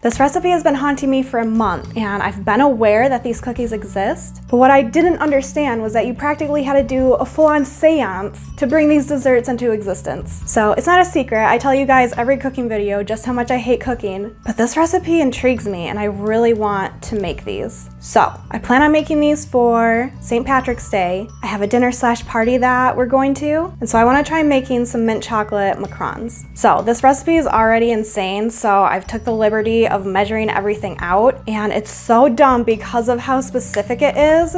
This recipe has been haunting me for a month, and I've been aware that these cookies exist, but what I didn't understand was that you practically had to do a full-on seance to bring these desserts into existence. So it's not a secret, I tell you guys every cooking video just how much I hate cooking, but this recipe intrigues me and I really want to make these. So I plan on making these for St. Patrick's Day. I have a dinner/party that we're going to, and so I want to try making some mint chocolate macarons. So this recipe is already insane, so I've took the liberty of measuring everything out, and it's so dumb because of how specific it is.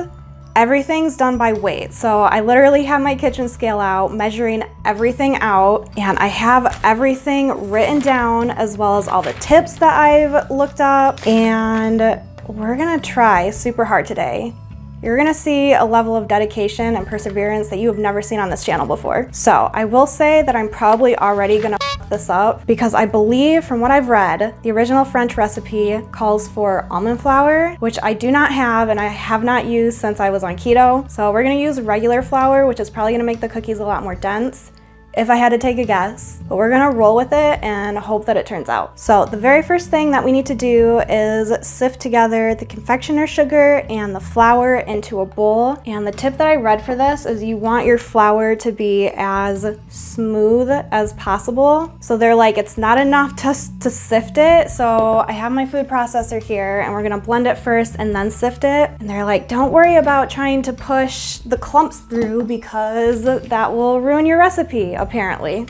Everything's done by weight, so I literally have my kitchen scale out, measuring everything out, and I have everything written down as well as all the tips that I've looked up, and we're gonna try super hard today. You're gonna see a level of dedication and perseverance that you have never seen on this channel before. So I will say that I'm probably already gonna f this up because I believe from what I've read, the original French recipe calls for almond flour, which I do not have and I have not used since I was on keto. So we're gonna use regular flour, which is probably gonna make the cookies a lot more dense, if I had to take a guess, but we're gonna roll with it and hope that it turns out. So the very first thing that we need to do is sift together the confectioner sugar and the flour into a bowl. And the tip that I read for this is you want your flour to be as smooth as possible. So they're like, it's not enough to sift it. So I have my food processor here and we're gonna blend it first and then sift it. And they're like, don't worry about trying to push the clumps through because that will ruin your recipe, apparently.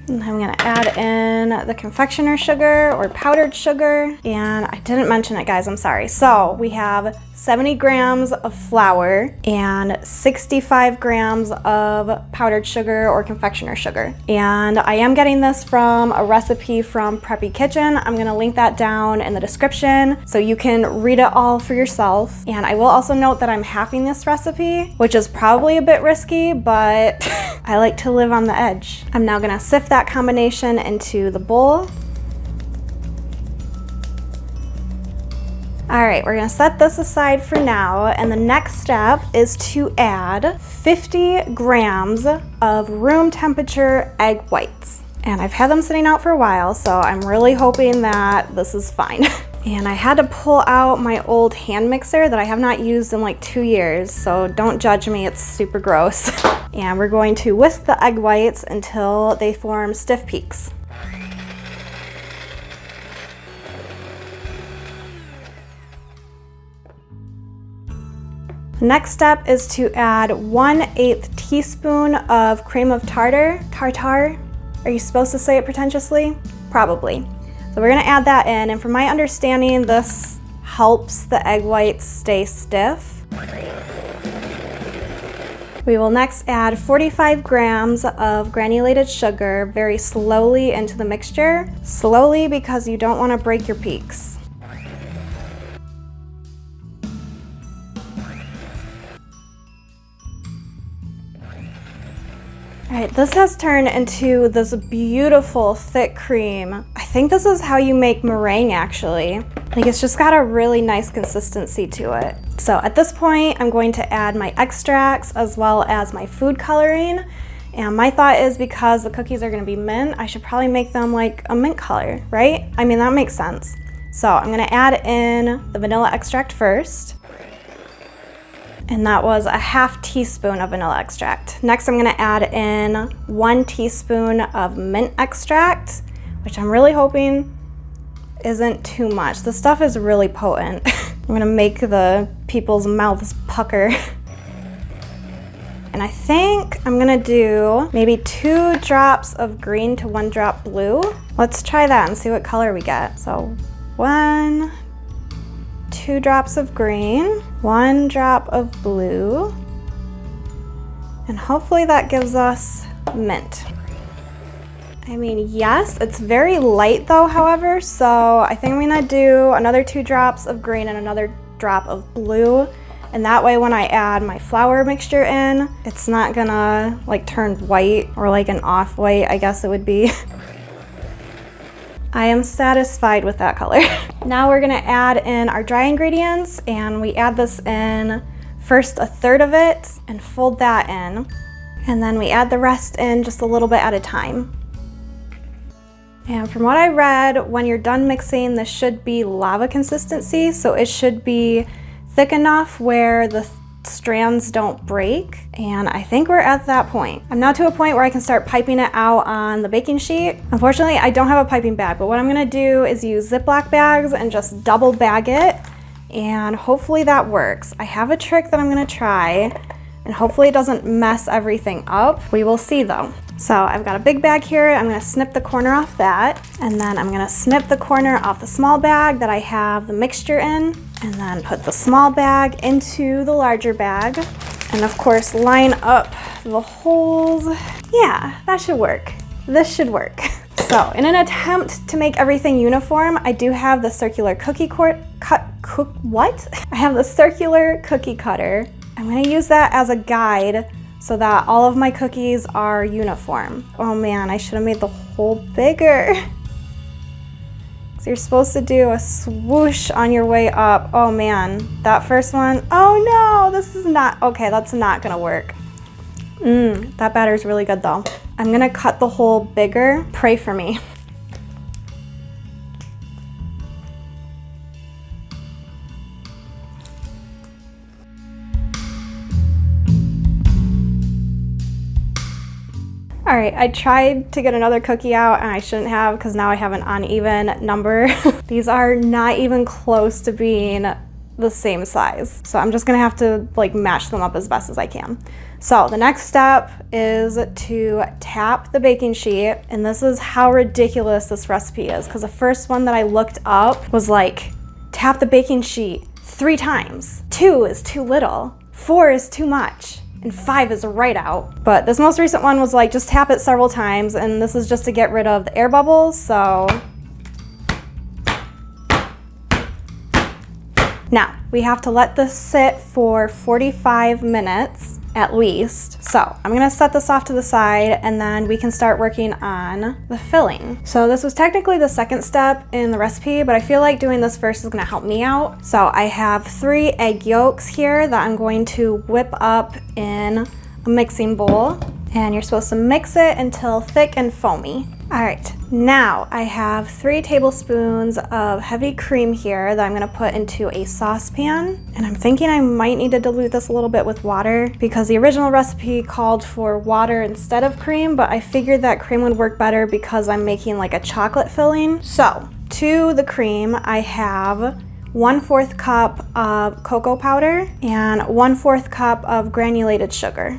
And I'm gonna add in the confectioner sugar or powdered sugar. And I didn't mention it, guys, I'm sorry. So we have 70 grams of flour and 65 grams of powdered sugar or confectioner sugar. And I am getting this from a recipe from Preppy Kitchen. I'm gonna link that down in the description so you can read it all for yourself. And I will also note that I'm halving this recipe, which is probably a bit risky, but I like to live on the edge. I'm now gonna sift that combination into the bowl. All right, we're gonna set this aside for now, and the next step is to add 50 grams of room temperature egg whites. And I've had them sitting out for a while, so I'm really hoping that this is fine. And I had to pull out my old hand mixer that I have not used in like 2 years, so don't judge me, it's super gross. And we're going to whisk the egg whites until they form stiff peaks. Next step is to add 1/8 teaspoon of cream of tartar. Tartar? Are you supposed to say it pretentiously? Probably. So we're gonna add that in, and from my understanding, this helps the egg whites stay stiff. We will next add 45 grams of granulated sugar very slowly into the mixture. Slowly because you don't wanna break your peaks. All right, this has turned into this beautiful thick cream. I think this is how you make meringue, actually. Like, it's just got a really nice consistency to it. So at this point, I'm going to add my extracts as well as my food coloring. And my thought is because the cookies are gonna be mint, I should probably make them like a mint color, right? I mean, that makes sense. So I'm gonna add in the vanilla extract first. And that was a 1/2 teaspoon of vanilla extract. Next, I'm gonna add in 1 teaspoon of mint extract, which I'm really hoping isn't too much. The stuff is really potent. I'm gonna make the people's mouths pucker. And I think I'm gonna do maybe 2 drops of green to 1 drop blue. Let's try that and see what color we get. So 2 drops of green, 1 drop of blue, and hopefully that gives us mint. I mean, yes, it's very light though, however, so I think I'm gonna do another 2 drops of green and another drop of blue, and that way when I add my flour mixture in, it's not gonna like turn white or like an off-white, I guess it would be. I am satisfied with that color. Now we're gonna add in our dry ingredients, and we add this in first 1/3 of it and fold that in. And then we add the rest in just a little bit at a time. And from what I read, when you're done mixing, this should be lava consistency, so it should be thick enough where the strands don't break, and I think we're at that point. I'm now to a point where I can start piping it out on the baking sheet. Unfortunately, I don't have a piping bag, but what I'm gonna do is use Ziploc bags and just double bag it, and hopefully that works. I have a trick that I'm gonna try, and hopefully it doesn't mess everything up. We will see though. So I've got a big bag here. I'm gonna snip the corner off that, and then I'm gonna snip the corner off the small bag that I have the mixture in, and then put the small bag into the larger bag, and of course line up the holes. Yeah, that should work. This should work. So in an attempt to make everything uniform, I do have the circular I have the circular cookie cutter. I'm gonna use that as a guide so that all of my cookies are uniform. Oh man, I should have made the hole bigger. So you're supposed to do a swoosh on your way up. Oh man, that first one, oh no, this is not, okay, that's not gonna work. That batter's really good though. I'm gonna cut the hole bigger. Pray for me. All right, I tried to get another cookie out and I shouldn't have because now I have an uneven number. These are not even close to being the same size. So I'm just gonna have to like match them up as best as I can. So the next step is to tap the baking sheet, and this is how ridiculous this recipe is because the first one that I looked up was like, tap the baking sheet 3 times. 2 is too little, 4 is too much, and 5 is right out. But this most recent one was like, just tap it several times, and this is just to get rid of the air bubbles, so. Now, we have to let this sit for 45 minutes at least. So I'm gonna set this off to the side and then we can start working on the filling. So this was technically the second step in the recipe, but I feel like doing this first is gonna help me out. So I have 3 egg yolks here that I'm going to whip up in a mixing bowl, and you're supposed to mix it until thick and foamy. All right, now I have 3 tablespoons of heavy cream here that I'm gonna put into a saucepan. And I'm thinking I might need to dilute this a little bit with water because the original recipe called for water instead of cream, but I figured that cream would work better because I'm making like a chocolate filling. So to the cream, I have 1/4 cup of cocoa powder and 1/4 cup of granulated sugar.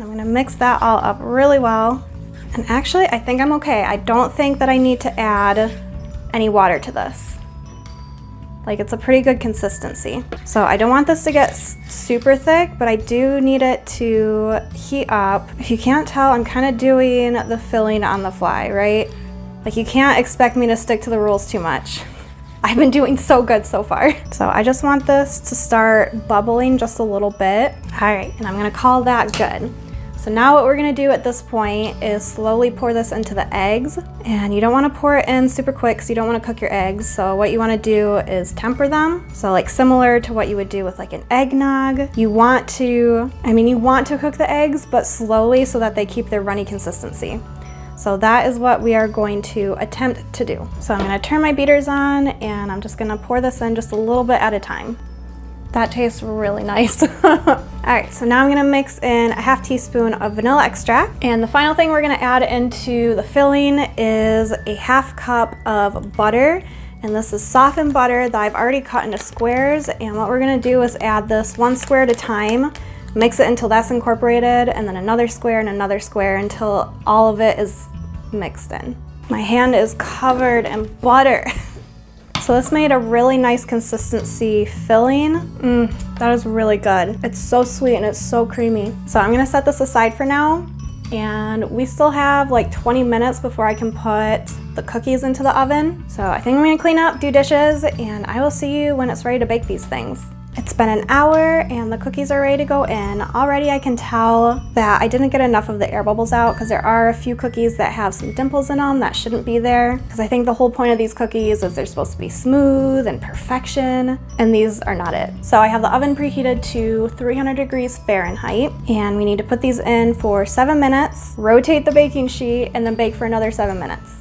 I'm gonna mix that all up really well. And actually, I think I'm okay. I don't think that I need to add any water to this. Like, it's a pretty good consistency. So I don't want this to get super thick, but I do need it to heat up. If you can't tell, I'm kind of doing the filling on the fly, right? Like, you can't expect me to stick to the rules too much. I've been doing so good so far. So I just want this to start bubbling just a little bit. All right, and I'm gonna call that good. So now what we're gonna do at this point is slowly pour this into the eggs, and you don't wanna pour it in super quick because you don't wanna cook your eggs. So what you wanna do is temper them. So like similar to what you would do with like an eggnog. You want to cook the eggs, but slowly so that they keep their runny consistency. So that is what we are going to attempt to do. So I'm gonna turn my beaters on and I'm just gonna pour this in just a little bit at a time. That tastes really nice. All right, so now I'm gonna mix in a 1/2 teaspoon of vanilla extract. And the final thing we're gonna add into the filling is a 1/2 cup of butter. And this is softened butter that I've already cut into squares. And what we're gonna do is add this 1 square at a time, mix it until that's incorporated, and then another square and another square until all of it is mixed in. My hand is covered in butter. So this made a really nice consistency filling. That is really good. It's so sweet and it's so creamy. So I'm gonna set this aside for now, and we still have like 20 minutes before I can put the cookies into the oven. So I think I'm gonna clean up, do dishes, and I will see you when it's ready to bake these things. It's been an hour and the cookies are ready to go in. Already I can tell that I didn't get enough of the air bubbles out because there are a few cookies that have some dimples in them that shouldn't be there. Because I think the whole point of these cookies is they're supposed to be smooth and perfection, and these are not it. So I have the oven preheated to 300 degrees Fahrenheit, and we need to put these in for 7 minutes, rotate the baking sheet, and then bake for another 7 minutes.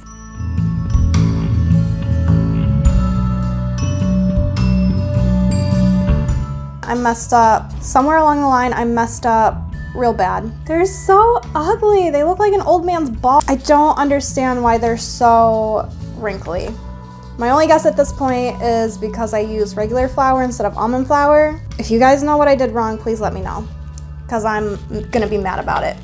I messed up. Somewhere along the line, I messed up real bad. They're so ugly. They look like an old man's ball. I don't understand why they're so wrinkly. My only guess at this point is because I used regular flour instead of almond flour. If you guys know what I did wrong, please let me know, because I'm gonna be mad about it.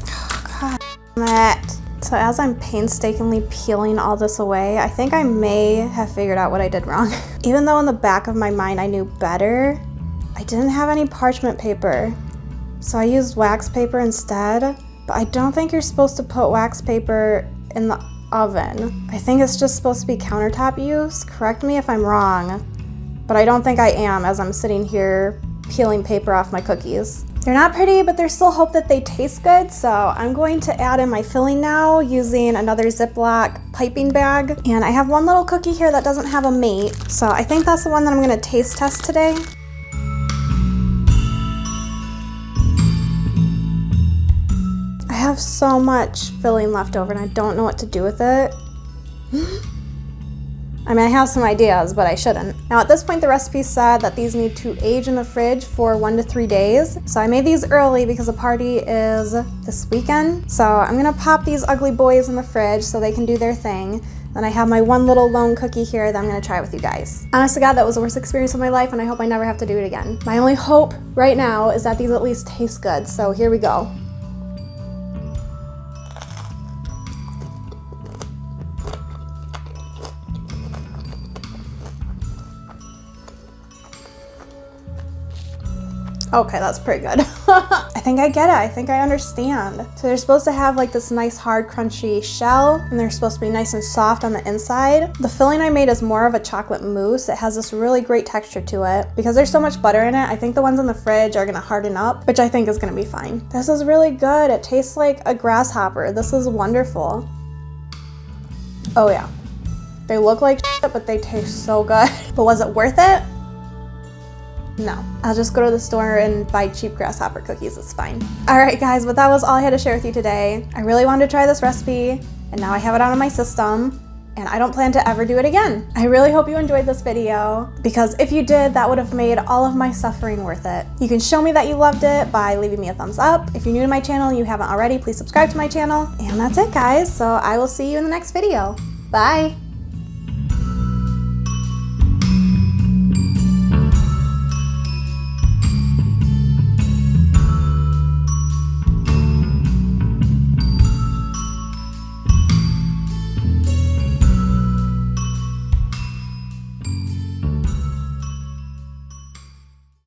Oh, God damn it. So as I'm painstakingly peeling all this away, I think I may have figured out what I did wrong. Even though in the back of my mind I knew better, I didn't have any parchment paper. So I used wax paper instead, but I don't think you're supposed to put wax paper in the oven. I think it's just supposed to be countertop use. Correct me if I'm wrong, but I don't think I am as I'm sitting here peeling paper off my cookies. They're not pretty, but there's still hope that they taste good, so I'm going to add in my filling now using another Ziploc piping bag. And I have one little cookie here that doesn't have a mate, so I think that's the one that I'm gonna taste test today. I have so much filling left over and I don't know what to do with it. I mean, I have some ideas, but I shouldn't. Now at this point, the recipe said that these need to age in the fridge for 1 to 3 days. So I made these early because the party is this weekend. So I'm gonna pop these ugly boys in the fridge so they can do their thing. Then I have my one little lone cookie here that I'm gonna try with you guys. Honest to God, that was the worst experience of my life and I hope I never have to do it again. My only hope right now is that these at least taste good. So here we go. Okay, that's pretty good. I think I get it. I think I understand. So they're supposed to have like this nice hard crunchy shell and they're supposed to be nice and soft on the inside. The filling I made is more of a chocolate mousse. It has this really great texture to it. Because there's so much butter in it, I think the ones in the fridge are gonna harden up, which I think is gonna be fine. This is really good. It tastes like a grasshopper. This is wonderful. Oh yeah. They look like shit, but they taste so good. But was it worth it? No, I'll just go to the store and buy cheap grasshopper cookies, it's fine. All right guys, but that was all I had to share with you today. I really wanted to try this recipe and now I have it out of my system and I don't plan to ever do it again. I really hope you enjoyed this video because if you did, that would have made all of my suffering worth it. You can show me that you loved it by leaving me a thumbs up. If you're new to my channel and you haven't already, please subscribe to my channel. And that's it guys, so I will see you in the next video. Bye.